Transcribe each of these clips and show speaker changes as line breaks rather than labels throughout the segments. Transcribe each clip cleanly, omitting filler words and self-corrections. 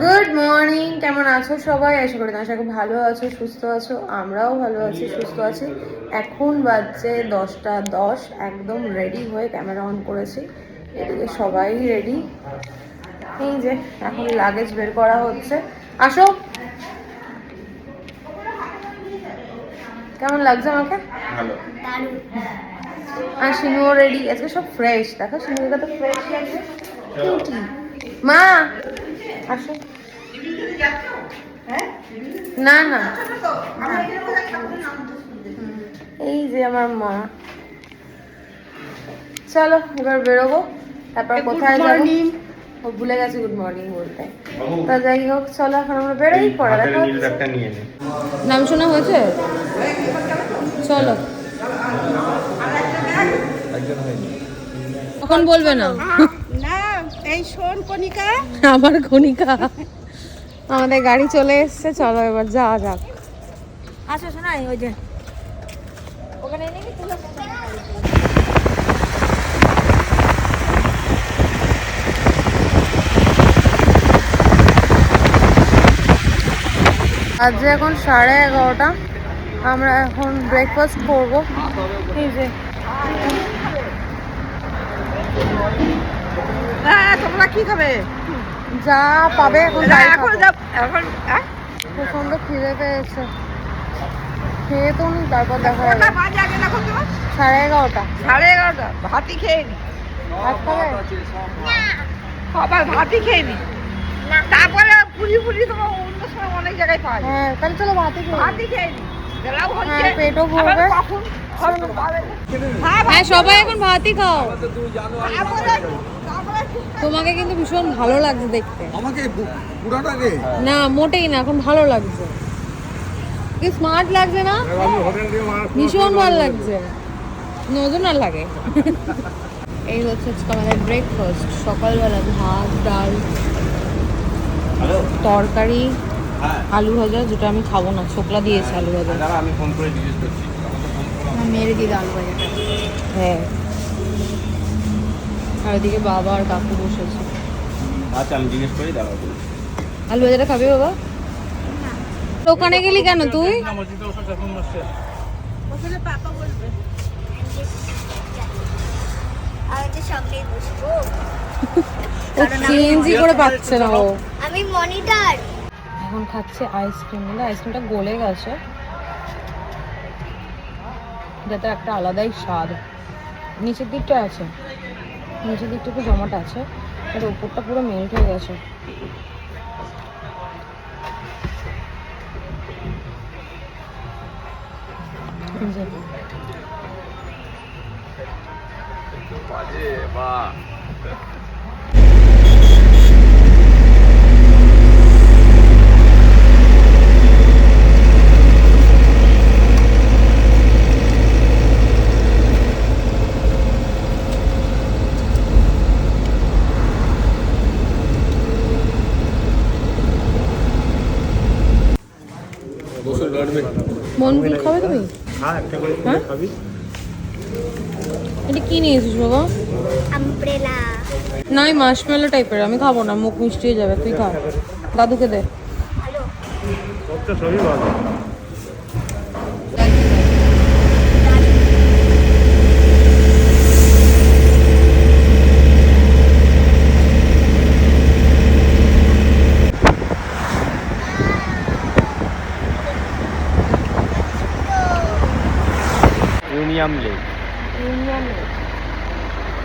Good morning, কেমন আছো সবাই? আশা করি তোমার খুব ভালো আছো, সুস্থ আছো। আমরাও ভালো আছি, সুস্থ আছি। এখন বাজছে 10টা 10, একদম রেডি হয়ে ক্যামেরা অন করেছি। এদিকে সবাই রেডি। এই যে এখন লাগেজ বের করা হচ্ছে। আসো। কেমন লাগছে আমাকে? ভালো। আর শিনুও রেডি। আজকে সব ফ্রেশ, দেখো শিনুকে কত ফ্রেশ লাগছে। মা আসো। না না, এই যে আমার মা। চলো এবার বেরোবো, তারপর কোথায় যাবো ও ভুলে গেছে গুড মর্নিং বলতে। তা যাই হোক, চলো এখন আমরা বেরোই, পরে দেখা হচ্ছে। নাম শোনা হয়েছে? চলো। তখন বলবে না
না, এই শোন কণিকা,
আমার কণিকা। আমাদের গাড়ি চলে এসছে, চলো এবার যাওয়া যাক।
আসো শোনাই ওই যে ওখানে নাকি তুলে
আজ এখন 11:30। আমরা এখন ব্রেকফাস্ট করবো। এই যে
তোমরা কি খাবে?
যা পাবে এখন
এখন এখন
প্রচন্ড খিদে পেয়েছে, খেয়ে তো নি, তারপর দেখা যাবে।
বাজে আগে দেখো তো,
11:30।
11:30 ভাতই খেয়ে নি।
ভাত খাবে?
সবাই ভাতই খেয়ে নি, তারপরে পুরি পুরি তোমার অন্য সময় অনেক জায়গায় পাওয়া যায়।
হ্যাঁ তাহলে চলো ভাতই খাই।
ভাতই খেয়ে নি, গেলাম হচ্ছে
হ্যাঁ, পেটও ভরবে।
কখন
হ্যাঁ সবাই এখন ভাতই খাও। তোমাকে কিন্তু ভীষণ ভালো লাগছে দেখতে।
আমাকে পুরাটাকে
না মোটেই না, এখন ভালো লাগছে। কি স্মার্ট লাগছে না? ভীষণ ভালো লাগছে, নতুন আর লাগে। এই হচ্ছে আজকে আমাদের ব্রেকফাস্ট। সকালবেলা ভাত, ডাল, তরকারি, আলু ভাজা, যেটা আমি খাবো না, ছোকলা দিয়েছে আলু ভাজা।
আমি ফোন করে জিজ্ঞেস করছি।
মেরে দিয়ে আলু ভাজাটা। হ্যাঁ, আর এদিকে বাবা আর কাকু বসেছে।
আচ্ছা আমি জিজ্ঞেস করি, দাঁড়াও।
আলু ভাজাটা খাবি বাবা? দোকানে গেলি কেন তুই?
ওখানে পাপা বলবে
আমি তো সঙ্গেই বসবো।
ও চেঞ্জই করে পাচ্ছে না ও।
আমি মনিটর।
এখন খাচ্ছে আইসক্রিম, মানে আইসক্রিমটা গলে গেছে, যাতে একটা আলাদাই স্বাদ। নিচের দিকটা আছে, নিচের দিকটা একটু জমাট আছে, আর উপরটা পুরো মেল্ট হয়ে গেছে।
বাজে বাহ।
মনপুর খাবে তুমি?
হ্যাঁ একটা করে
হ্যাঁ
খাবি।
এটা কি নিয়েছিস বাবা?
আমব্রেলা।
নাই মার্শমেলো টাইপের, আমি খাবো না, মুখ মিষ্টি হয়ে যাবে। তুই খা, দাদুকে দে।
হ্যালো।
সবটা সবই ভালো। ইউনিয়াম লেক।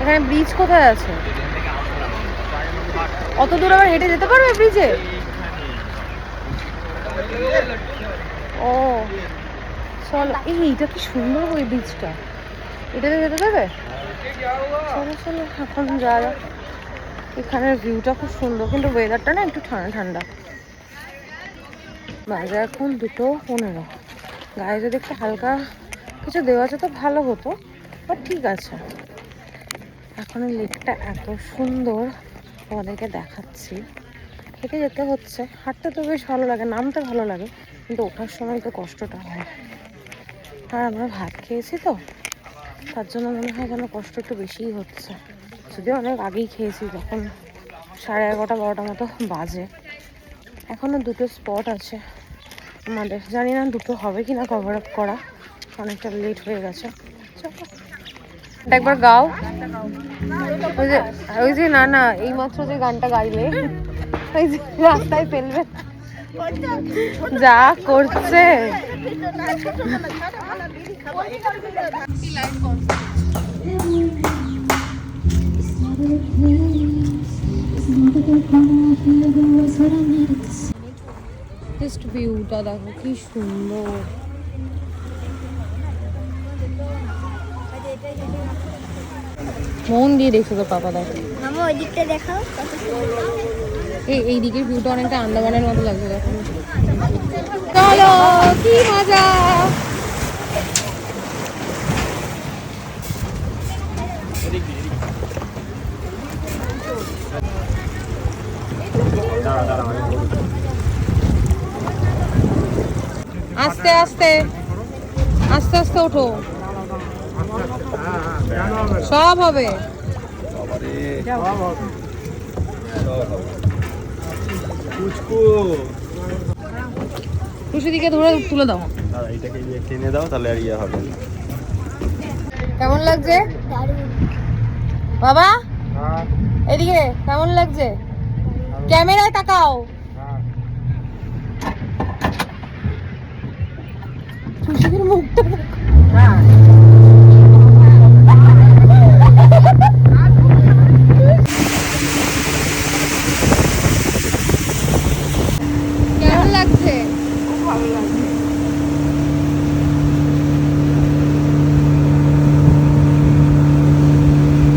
এখানে ব্রিজ কোথায় আছে? অত দূর আবার হেঁটে যেতে পারবে ব্রিজে? ও চলো, এইটা কি সুন্দর ওই ব্রিজটা, এটাতে যেতে দেবে? চলো চলো এখন যাওয়া যাক। এখানের ভিউটা খুব সুন্দর, কিন্তু ওয়েদারটা না একটু ঠান্ডা ঠান্ডা। বাজে এখন 2:15। গায়ে যদি একটু হালকা কিছু দেওয়া আছে তো ভালো হতো, বাট ঠিক আছে। এখন এই লেকটা এত সুন্দর, তোমাদেরকে দেখাচ্ছি। হেঁটে যেতে হচ্ছে, হাঁটতে তো বেশ ভালো লাগে, নামতে ভালো লাগে, কিন্তু ওঠার সময় তো কষ্টটা হয়। আর আমরা ভাত খেয়েছি তো, তার জন্য মনে হয় যেন কষ্ট একটু বেশিই হচ্ছে। যদিও অনেক আগেই খেয়েছি, তখন 11:30 12টা মতো বাজে। এখনো দুটো স্পট আছে আমাদের, জানি না দুটো হবে কিনা কভার আপ করা, অনেকটা লেট হয়ে গেছে। চলো এটা একবার গাও। ওই যে না না এইমাত্র যে গানটা গাইলে ওই যে রাস্তায় ফেলবে, যা করছে। জাস্ট ভিউটা দেখো কি সুন্দর। মন দিয়ে দেখছো তো পাপা, দেখো
মামা ওই দিকটা দেখাও কত সুন্দর।
এই দিকের ভিউটা অনেকটা আন্দামানের মতো লাগছে দেখো। চলো কি মজা। আস্তে আস্তে আস্তে আস্তে ওঠো, সব হবে। দিকে ধরে তুলে দাও।
এইটাকে টেনে দাও তাহলে আর ইয়ে হবে।
কেমন লাগছে বাবা? এদিকে কেমন লাগছে? ক্যামেরায় তাকাও। খুশির মুখটা কেমন লাগছে?
খুব ভালো লাগছে।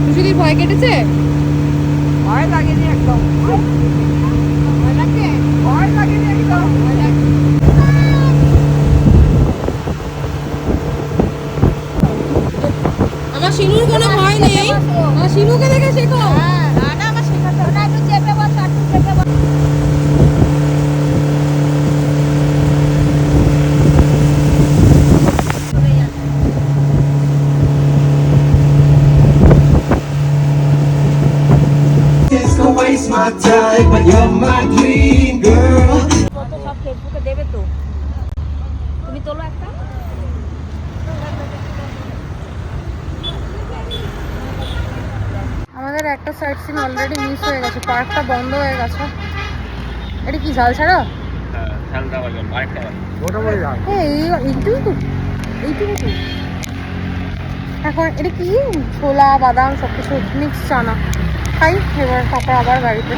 খুশির ভয় কেটেছে?
ভয় লাগেনি একদম। ভয় লাগে? ভয় লাগেনি একদম।
আমার শিনুর কোনো ভয় নেই, আমার শিনুকে দেখে শেখো।
না না আমার শেখাতে হবে না, একটু চেপে বসো, একটু চেপে বসো।
Just gonna waste my time, but you're my dream girl.
কত সব ফেসবুকে দেবে তো, তুমি তোলো একটা।
আমাদের একটা সাইড সিন অলরেডি মিস হয়ে গেছে, পার্কটা বন্ধ হয়ে গেছে। এটা কি ঝাল ছাড়া?
হ্যাঁ ঝালটা বাজে আরেকটা
মোটামুটি ঝাল।
এইটুকু তো, এইটুকু তো। এখন এটা কি ছোলা বাদাম সব কিছু মিক্স চানা খাই, এবার তারপর আবার বাড়িতে।